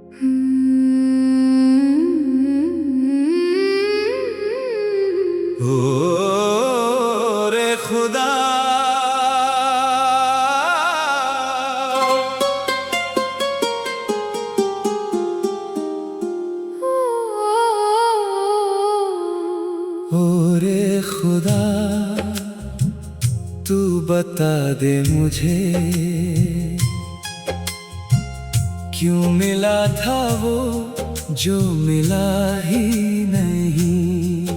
ओ रे खुदा, ओ रे खुदा, तू बता दे मुझे क्यों मिला था वो जो मिला ही नहीं।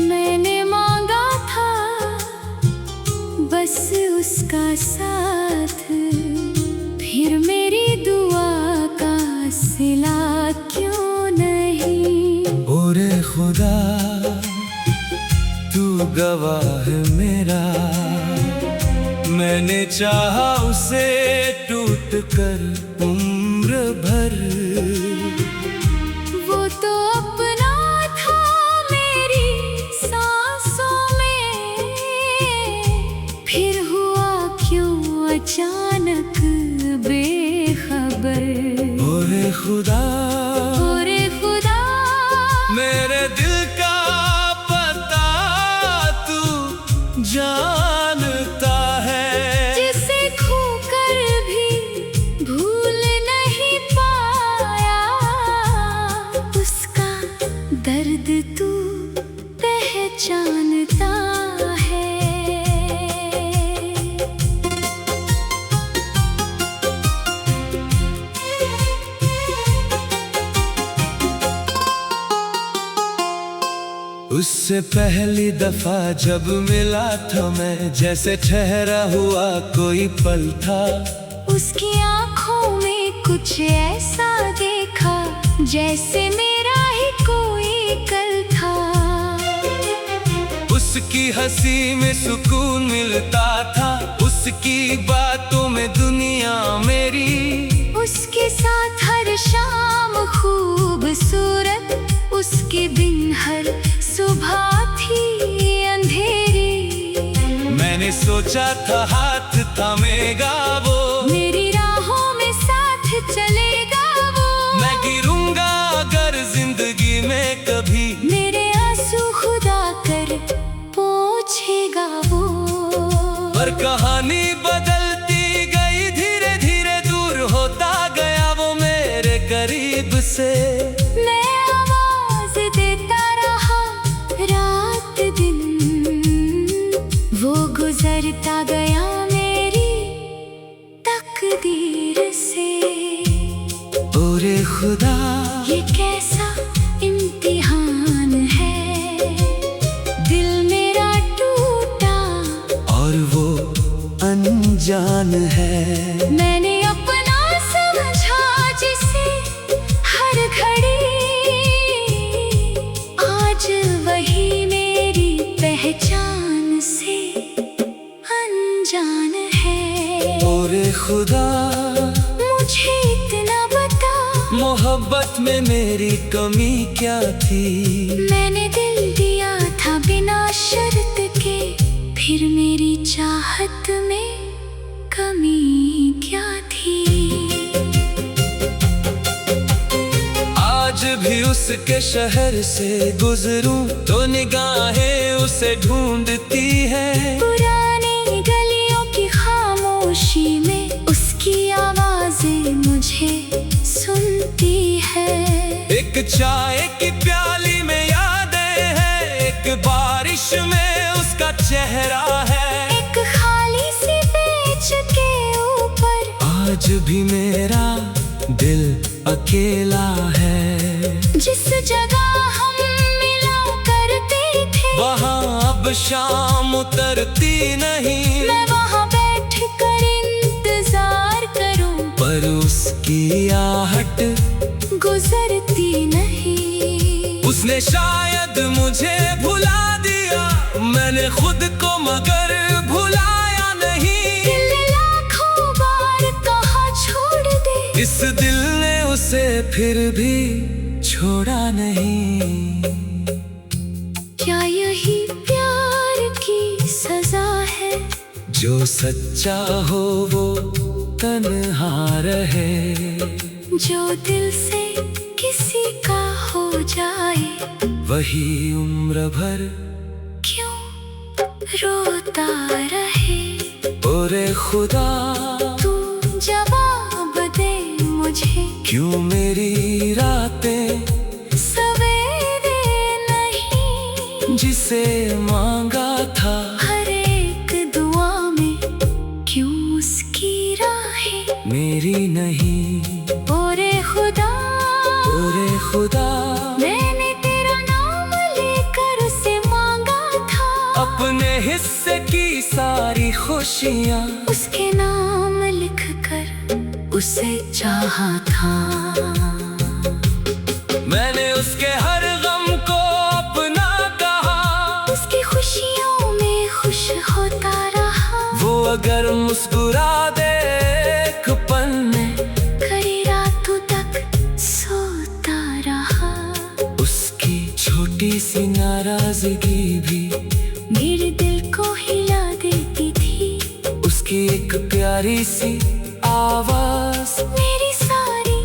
मैंने मांगा था बस उसका साथ, फिर मेरी दुआ का सिला क्यों नहीं। ओ रे खुदा, तू गवाह मेरा, मैंने चाहा उसे टूट कर उम्र भर। वो तो अपना था मेरी सांसों में, फिर हुआ क्यों अचानक बेखबर। ओ रे खुदा, ओ रे खुदा, मेरे दिल का पता तू जानता है। जिसे खोकर भी भूल नहीं पाया, उसका दर्द तू पहचानता है। उससे पहली दफा जब मिला था मैं, जैसे ठहरा हुआ कोई पल था। उसकी आंखों में कुछ ऐसा देखा जैसे मेरा ही कोई कल था। उसकी हंसी में सुकून मिलता था, उसकी बातों में दुनिया मेरी। उसके साथ हर शाम खूबसूरत, उसके बिन हर सुबह थी अंधेरी। मैंने सोचा था हाथ थामेगा वो, मेरी राहों में साथ चलेगा वो। मैं गिरूंगा अगर जिंदगी में कभी, मेरे आंसू खुदा कर पोंछेगा वो। पर कहानी बदलती गई, धीरे धीरे दूर होता गया वो मेरे करीब से। मैं आवाज देता रहा रात दिन, वो गुजरता गया मेरी तकदीर से। ओ रे खुदा, ये कैसा इम्तिहान है, दिल मेरा टूटा और वो अनजान है। मैंने अपना समझा जिसे हर घड़ी, आज वही मेरी पहचान से अनजान है। ओ रे खुदा, मुझे इतना बता, मोहब्बत में मेरी कमी क्या थी। मैंने दिल दिया था बिना शर्त के, फिर मेरी चाहत में कमी क्या थी। आज भी उसके शहर से गुजरूं तो निगाहें उसे ढूंढती है। पुरानी गलियों की खामोशी में उसकी आवाजें मुझे सुनती है। एक चाय की प्याली में यादें हैं, एक बारिश में उसका चेहरा है। एक खाली सी बेंच के ऊपर आज भी मेरा दिल अकेला है। जिस जगह हम मिला करते थे, वहाँ अब शाम उतरती नहीं। मैं वहाँ बैठ कर इंतजार करूं, पर उसकी आहट गुजरती नहीं। उसने शायद मुझे भुला दिया, मैंने खुद को मगर भुलाया नहीं। दिल लाखों बार कहा छोड़ दे, इस दिल ने उसे फिर भी छोड़ा नहीं। क्या यही प्यार की सजा है, जो सच्चा हो वो तन्हा रहे। जो दिल से किसी का हो जाए, वही उम्र भर क्यों रोता रहे। ओरे खुदा तू जवाब दे मुझे, क्यों मेरी रातें सवेरे नहीं, जिसे मांगा था हर एक दुआ में क्यों उसकी राहें मेरी नहीं। ओरे खुदा, ओरे खुदा मैंने तेरा नाम लेकर उसे मांगा था, अपने हिस्से की सारी खुशियाँ उसके नाम लिख कर उसे चाहा था। मैंने उसके हर गम को अपना कहा, उसकी खुशियों में खुश होता रहा। वो अगर मुस्कुरा दे एक पल में, कई रातों तक सोता रहा। उसकी छोटी सी नाराजगी भी मेरे दिल को हिला देती थी, उसकी एक प्यारी सी आवाज मेरी सारी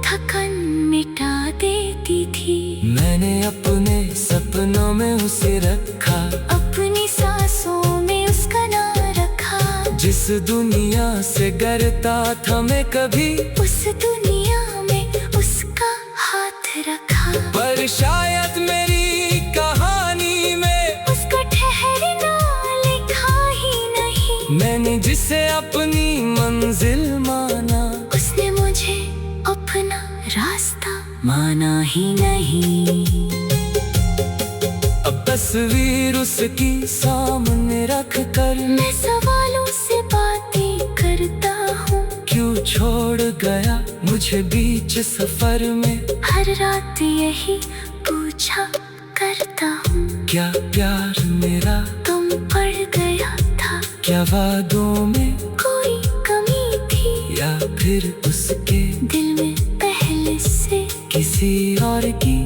थकन मिटा देती थी। मैंने अपने सपनों में उसे रखा, अपनी सांसों में उसका नाम रखा। जिस दुनिया से डरता था मैं कभी, उस दुनिया में उसका हाथ रखा। पर शायद मेरी कहानी में उसका ठहरना लिखा ही नहीं। मैंने जिसे अपनी मंजिल माना, उसने मुझे अपना रास्ता माना ही नहीं। अब तस्वीर उसकी सामने रख कर मैं सवालों से बातें करता हूँ, क्यों छोड़ गया मुझे बीच सफर में। हर रात यही पूछा करता हूँ, क्या प्यार मेरा तुम पड़ गया था, क्या वादों में कोई कमी थी, या फिर उसके दिल में पहले से किसी और की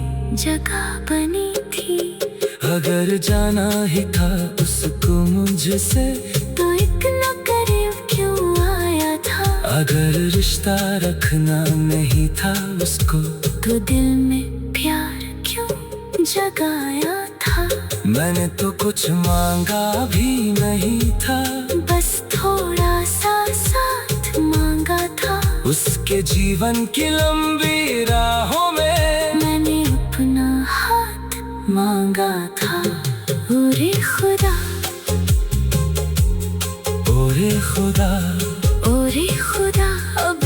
जगह बनी थी। अगर जाना ही था उसको मुझसे, तो इतना करीब क्यों आया था। अगर रिश्ता रखना नहीं था उसको, तो दिल में प्यार क्यों जगाया था। मैंने तो कुछ मांगा भी नहीं था, बस थोड़ा सा साथ मांगा था। उसके जीवन की लंबी राहों में मैंने अपना हाथ मांगा था। ओरे खुदा, ओरे खुदा, ओरे खुदा अब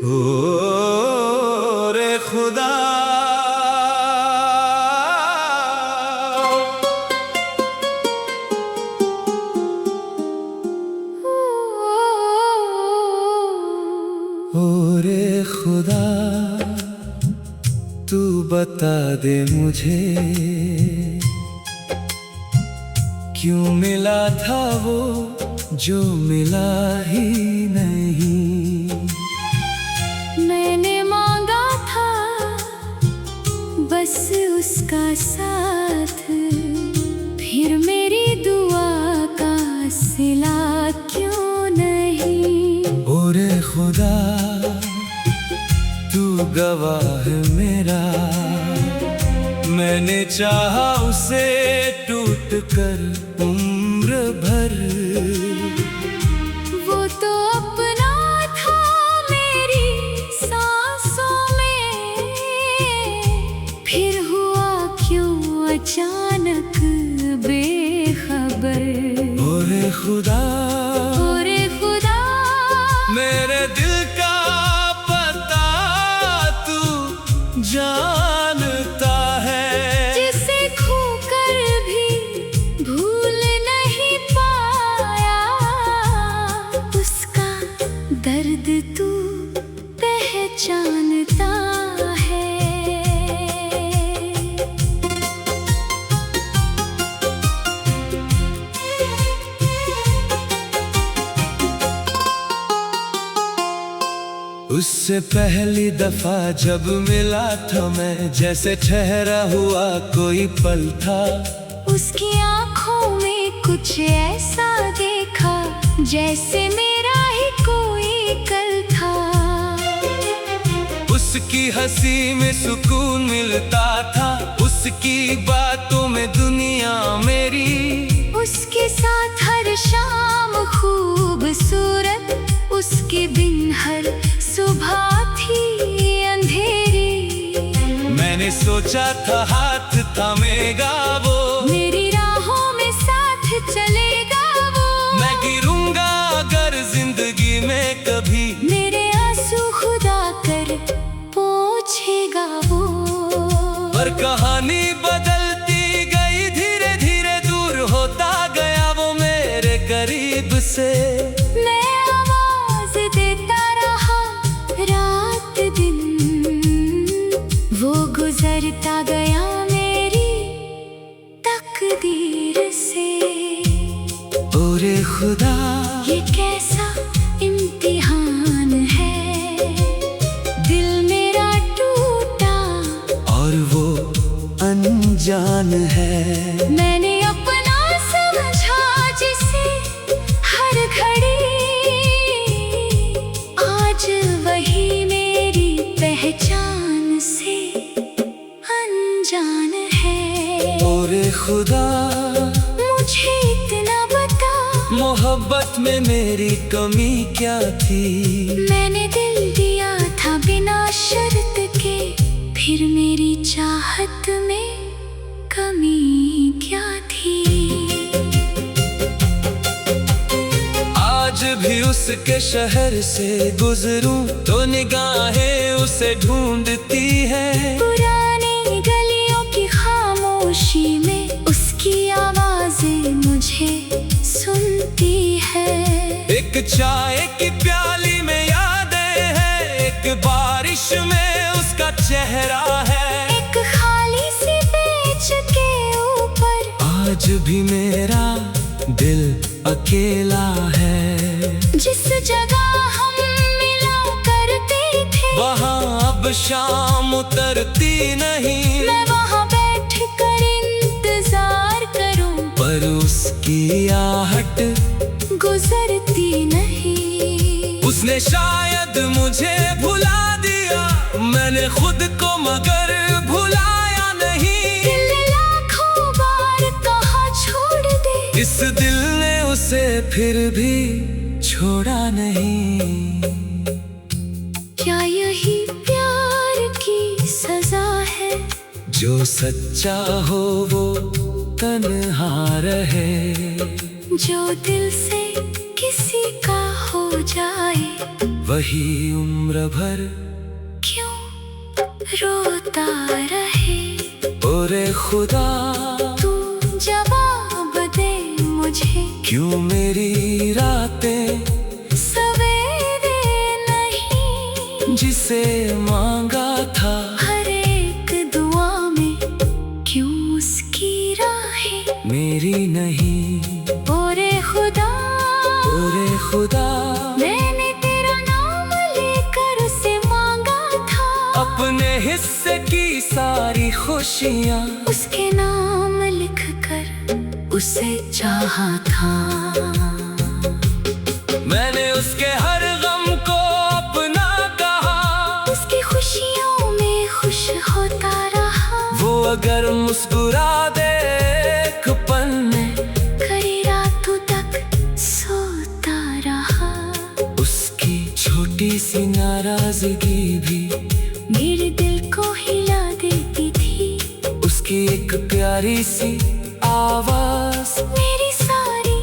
ओरे खुदा। ओरे खुदा तू बता दे मुझे, क्यों मिला था वो जो मिला ही नहीं। मैंने मांगा था बस उसका साथ, फिर मेरी दुआ का सिला क्यों नहीं। ओरे खुदा तू गवाह मेरा, मैंने चाहा उसे टूट कर उम्र भर। वो तो अपना था मेरी सांसों में, फिर हुआ क्यों अचानक बेखबर। ओरे खुदा, ओरे खुदा मेरे दिल का पता तू जानता है, जिसे खोकर भी भूल नहीं पाया। उसका दर्द तू पहचानता है। उससे पहली दफा जब मिला था मैं, जैसे ठहरा हुआ कोई पल था। उसकी आंखों में कुछ ऐसा जैसे मेरा ही कोई कल था। उसकी हंसी में सुकून मिलता था, उसकी बातों में दुनिया मेरी। उसके साथ हर शाम खूबसूरत, उसके बिन हर सुबह थी अंधेरी। मैंने सोचा था हाथ थामेगा वो, मेरी राहों में साथ चलेगा वो। मैं गिरूंगा अगर जिंदगी में कभी, मेरे आंसू खुदा कर पोंछेगा वो। पर कहानी बदलती गई, धीरे धीरे दूर होता गया वो मेरे करीब से। मैं आवाज देता रहा रात दिन, वो गुजरता गया मेरी तकदीर से। ओरे खुदा, ये कैसा इम्तिहान है, दिल मेरा टूटा और वो अनजान है। मैंने अपना समझा जिसे हर घड़ी, आज वही मेरी पहचान से अनजान है। ओरे खुदा, मुझे इतना बता, मोहब्बत में मेरी कमी क्या थी। मैंने दिल दिया था बिना शर्त के, फिर मेरी चाहत में कमी क्या थी। आज भी उसके शहर से गुजरूं तो निगाहें उसे ढूंढती है। पुरानी गलियों की खामोशी में उसकी आवाजें मुझे सुनती है। एक चाय की प्याली में यादें हैं, एक बारिश में उसका चेहरा है। एक खाली सी बेंच के ऊपर आज भी मेरा दिल अकेला है। जिस जगह हम मिला करते थे, वहाँ अब शाम उतरती नहीं। मैं वहाँ बैठ कर इंतजार करूं, पर उसकी आहट गुजरती नहीं। उसने शायद मुझे भुला दिया, मैंने खुद को मगर भुलाया नहीं। दिल लाखों बार कहा छोड़ दे, इस दिल ने उसे फिर भी छोड़ा नहीं। क्या यही प्यार की सजा है, जो सच्चा हो वो तन्हा रहे। जो दिल से किसी का हो जाए, वही उम्र भर क्यों रोता रहे। ओरे खुदा, तू जवाब दे मुझे, क्यों मेरी रातें सवेरे नहीं। जिसे मांगा था हर एक दुआ में क्यों उसकी राहें मेरी नहीं। ओरे खुदा, ओरे खुदा, मैंने तेरा नाम लेकर उसे मांगा था। अपने हिस्से की सारी खुशियाँ उसके नाम लिख कर उसे चाहा था। मैंने उसके हर गम को अपना कहा, उसकी खुशियों में खुश होता रहा। वो अगर मुस्कुरा दे एक पल में, कई रातों तक सोता रहा। उसकी छोटी सी नाराजगी भी मेरे दिल को हिला देती थी। उसकी एक प्यारी सी आवाज मेरी सारी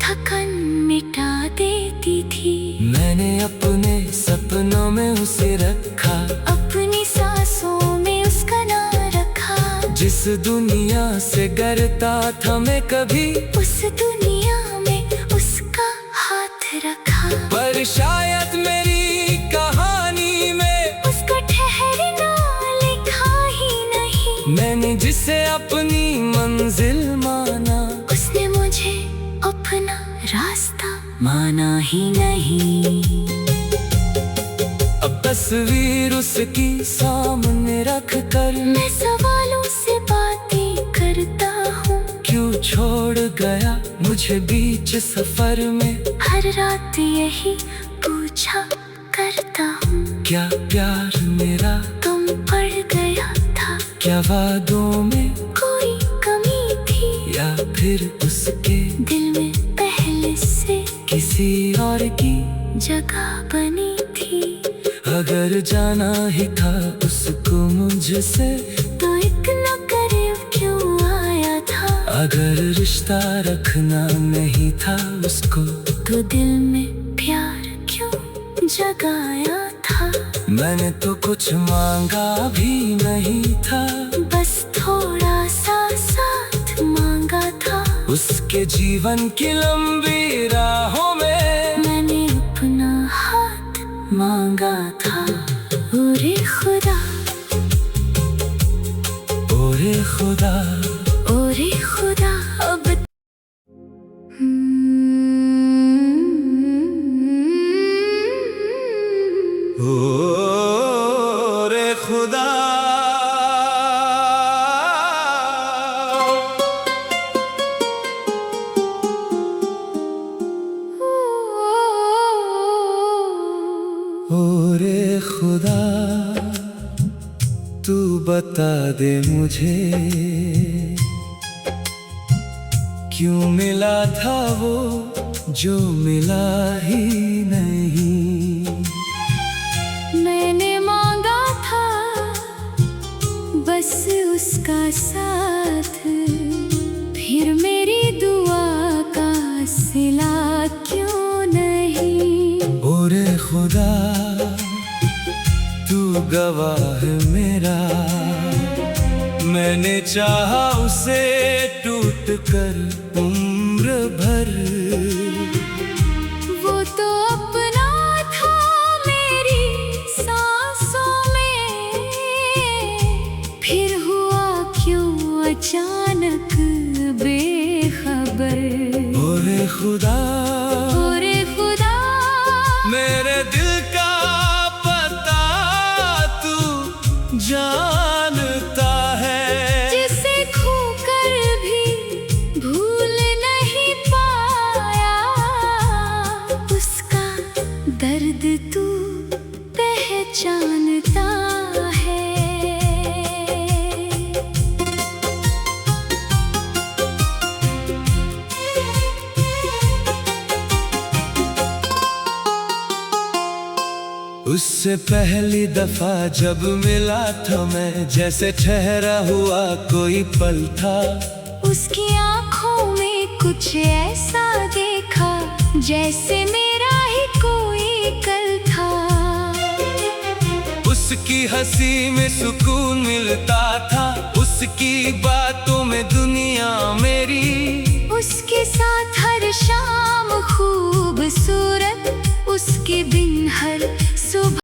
थकन मिटा देती थी। मैंने अपने सपनों में उसे रखा, अपनी सांसों में उसका नाम रखा। जिस दुनिया से डरता था मैं कभी, उस दुनिया में उसका हाथ रखा। पर शायद मेरी कहानी में उसका ठहरना लिखा ही नहीं। मैंने जिसे अपनी मंजिल माना, उसने मुझे अपना रास्ता माना ही नहीं। अब तस्वीर उसकी सामने रख कर मैं सवालों से बातें करता हूँ। क्यों छोड़ गया मुझे बीच सफर में। हर रात यही पूछा करता हूँ, क्या प्यार मेरा तुम पड़ गया था? क्या वादों में कोई कमी थी, या फिर उसके दिल में पहले से किसी और की जगह बनी थी? अगर जाना ही था उसको मुझसे तो एक न करीब क्यों आया था? अगर रिश्ता रखना नहीं था उसको तो दिल में प्यार क्यों जगाया था? मैंने तो कुछ मांगा भी नहीं था, बस थोड़ा सा साथ मांगा था। उसके जीवन की लंबी राहों में मैंने अपना हाथ मांगा था। ओरे खुदा, ओरे खुदा, ओरे खुदा, अब ओरे खुदा। ओरे खुदा, तू बता दे मुझे क्यों मिला था वो जो मिला ही नहीं। मैंने मांगा था बस उसका साथ, फिर मेरी दुआ का सिला क्यों नहीं? ओरे खुदा, तू गवाह है मेरा, मैंने चाहा उसे टूट कर उम्र भर। वो तो अपना था मेरी सांसों में, फिर हुआ क्यों अचानक बेखबर? ओरे खुदा, ओरे खुदा, मेरे दिल का पता तू जानता है, जिसे खोकर भी भूल नहीं पाया, उसका दर्द तू पहचानता है। उससे पहली दफा जब मिला था मैं, जैसे ठहरा हुआ कोई पल था। उसकी आँखों में कुछ ऐसा देखा जैसे मेरा ही कोई कल था। उसकी हंसी में सुकून मिलता था, उसकी बातों में दुनिया मेरी। उसके साथ हर शाम